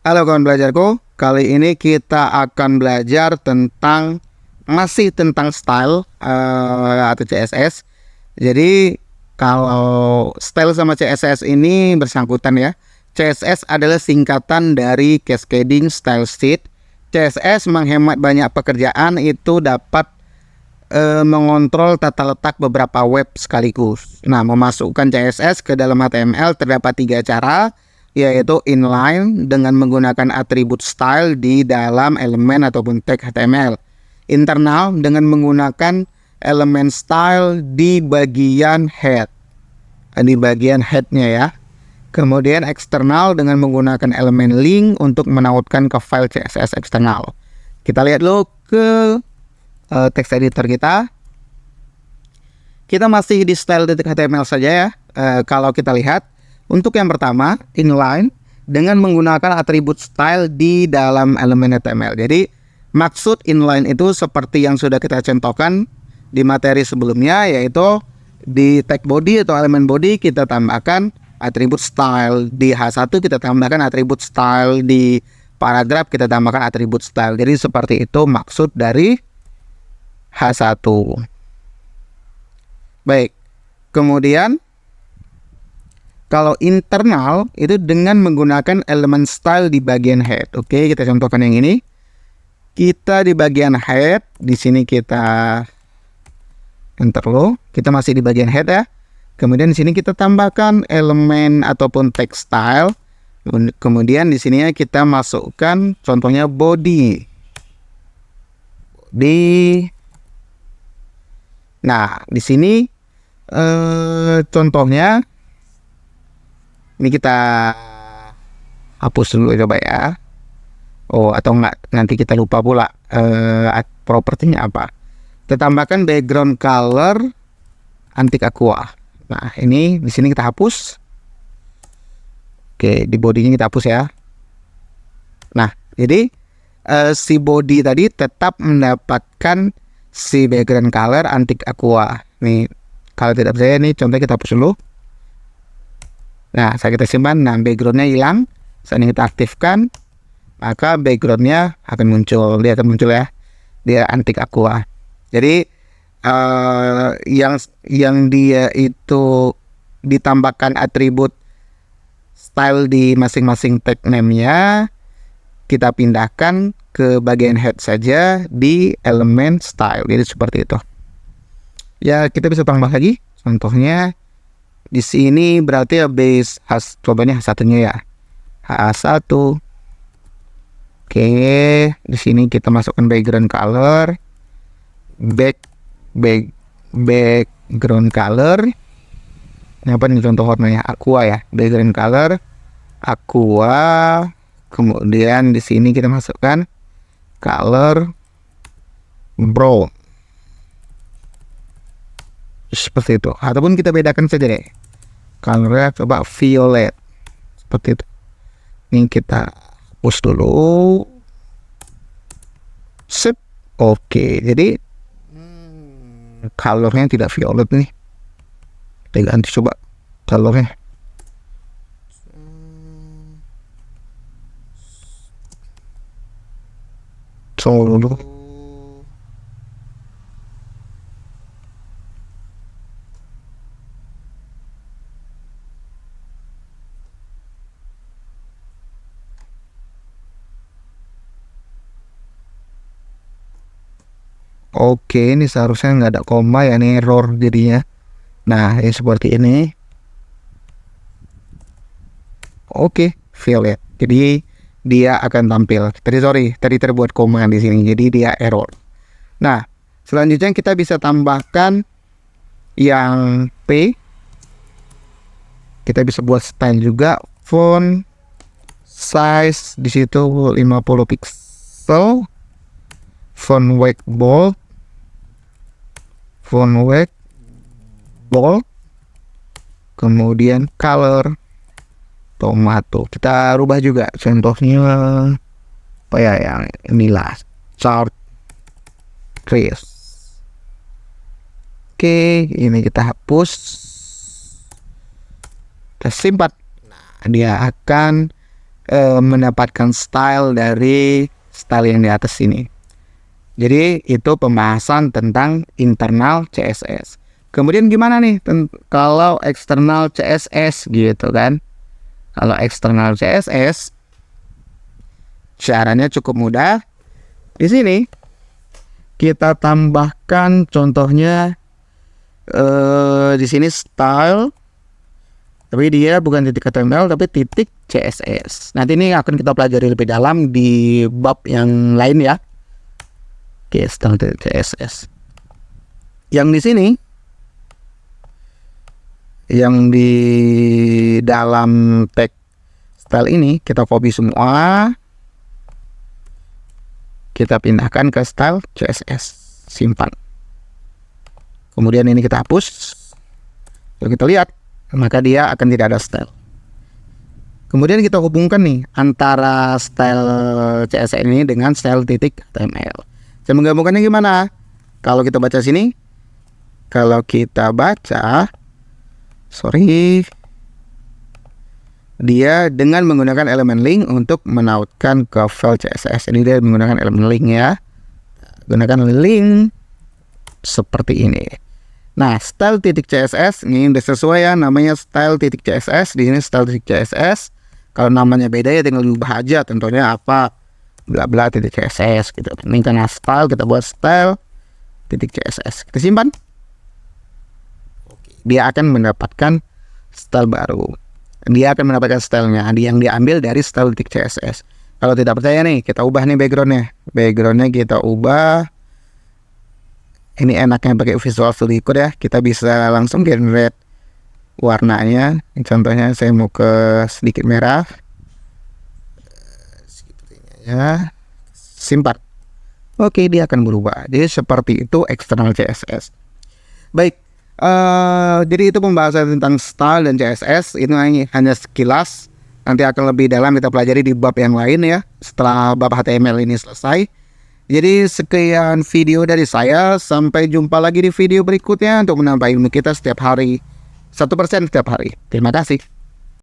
Halo kawan belajarku, kali ini kita akan belajar masih tentang style atau CSS. Jadi kalau style sama CSS ini bersangkutan ya. CSS adalah singkatan dari Cascading Style Sheet. CSS menghemat banyak pekerjaan, itu dapat mengontrol tata letak beberapa web sekaligus. Nah, memasukkan CSS ke dalam HTML terdapat 3 cara, yaitu inline dengan menggunakan atribut style di dalam elemen ataupun tag HTML, internal dengan menggunakan elemen style di bagian head, headnya ya. Kemudian eksternal dengan menggunakan elemen link untuk menautkan ke file CSS eksternal. Kita lihat dulu ke text editor kita. Kita masih di style.html saja ya. Kalau kita lihat, untuk yang pertama, inline dengan menggunakan atribut style di dalam elemen HTML. Jadi, maksud inline itu seperti yang sudah kita contohkan di materi sebelumnya, yaitu di tag body atau elemen body kita tambahkan atribut style, di H1 kita tambahkan atribut style, di paragraf kita tambahkan atribut style. Jadi, seperti itu maksud dari H1. Baik, kemudian kalau internal itu dengan menggunakan elemen style di bagian head. Oke, kita contohkan yang ini. Kita di bagian head, di sini kita enter lo. Kita masih di bagian head ya. Kemudian di sini kita tambahkan elemen ataupun text style. Kemudian di sini kita masukkan contohnya body. Nah, di sini contohnya ini kita hapus dulu coba ya. Oh, atau enggak, nanti kita lupa pula propertinya apa. Kita tambahkan background color antik aqua. Nah, ini di sini kita hapus. Oke, di bodinya kita hapus ya. Nah, jadi si body tadi tetap mendapatkan si background color antik aqua. Nih, kalau tidak percaya nih, contohnya kita hapus dulu. Nah, saat kita simpan, nah backgroundnya hilang. Saat ini kita aktifkan, maka backgroundnya akan muncul. Dia akan muncul ya, dia antik aqua. Jadi yang dia itu ditambahkan atribut style di masing-masing tag name-nya, kita pindahkan ke bagian head saja di elemen style. Jadi seperti itu. Ya, kita bisa tambah lagi. Contohnya di sini berarti ya base cobanya H1-nya ya. H1. Oke, di sini kita masukkan background color. Background color. Ini apa nih contoh warnanya? Aqua ya. Background color aqua. Kemudian di sini kita masukkan color brown. Seperti itu. Ataupun kita bedakan saja deh. Colornya coba violet. Seperti itu. Ini kita hapus dulu. Sip. Oke. Jadi colornya tidak violet nih. Kita ganti coba colornya. Dulu. Oke, ini seharusnya nggak ada koma ya, ini error jadinya. Nah, ini seperti ini. Oke, violet. Jadi dia akan tampil. Tadi terbuat koma di sini, jadi dia error. Nah, selanjutnya kita bisa tambahkan yang P. Kita bisa buat style juga, font size di situ 50 pixel, font weight bold, kemudian color tomato. Kita rubah juga contohnya apa ya, yang inilah chart crease. Oke, ini kita hapus, kita simpan. Nah, dia akan mendapatkan style dari style yang di atas ini. Jadi itu pembahasan tentang internal CSS. Kemudian gimana nih kalau eksternal CSS gitu kan? Kalau eksternal CSS caranya cukup mudah. Di sini kita tambahkan contohnya di sini style, tapi dia bukan titik HTML tapi titik CSS. Nanti ini akan kita pelajari lebih dalam di bab yang lain ya. Oke, style CSS. Yang di sini, yang di dalam tag style ini kita copy semua, kita pindahkan ke style CSS, simpan. Kemudian ini kita hapus. Kalau kita lihat, maka dia akan tidak ada style. Kemudian kita hubungkan nih antara style CSS ini dengan style titik HTML. Cara menggabungkannya gimana? Kalau kita baca sini, kalau kita baca, dia dengan menggunakan elemen link untuk menautkan ke file CSS. Ini dia menggunakan elemen link ya. Gunakan link seperti ini. Nah, style titik CSS ini udah sesuai ya, namanya style titik CSS. Di sini style titik CSS. Kalau namanya beda ya tinggal diubah aja. Tentunya apa? Bla bla titik CSS gitu. Ini karena style, kita buat style titik CSS. Kita simpan. Dia akan mendapatkan style baru. Dia akan mendapatkan stylenya yang diambil dari style titik CSS. Kalau tidak percaya nih, kita ubah nih backgroundnya. Backgroundnya kita ubah. Ini enaknya pakai Visual Studio Code ya. Kita bisa langsung generate warnanya. Contohnya saya mau ke sedikit merah. Ya, simpan. Oke, dia akan berubah. Jadi seperti itu eksternal CSS. Baik. Jadi itu pembahasan tentang style dan CSS. Ini hanya sekilas. Nanti akan lebih dalam kita pelajari di bab yang lain ya, setelah bab HTML ini selesai. Jadi sekian video dari saya. Sampai jumpa lagi di video berikutnya untuk menambah ilmu kita setiap hari 1% setiap hari. Terima kasih.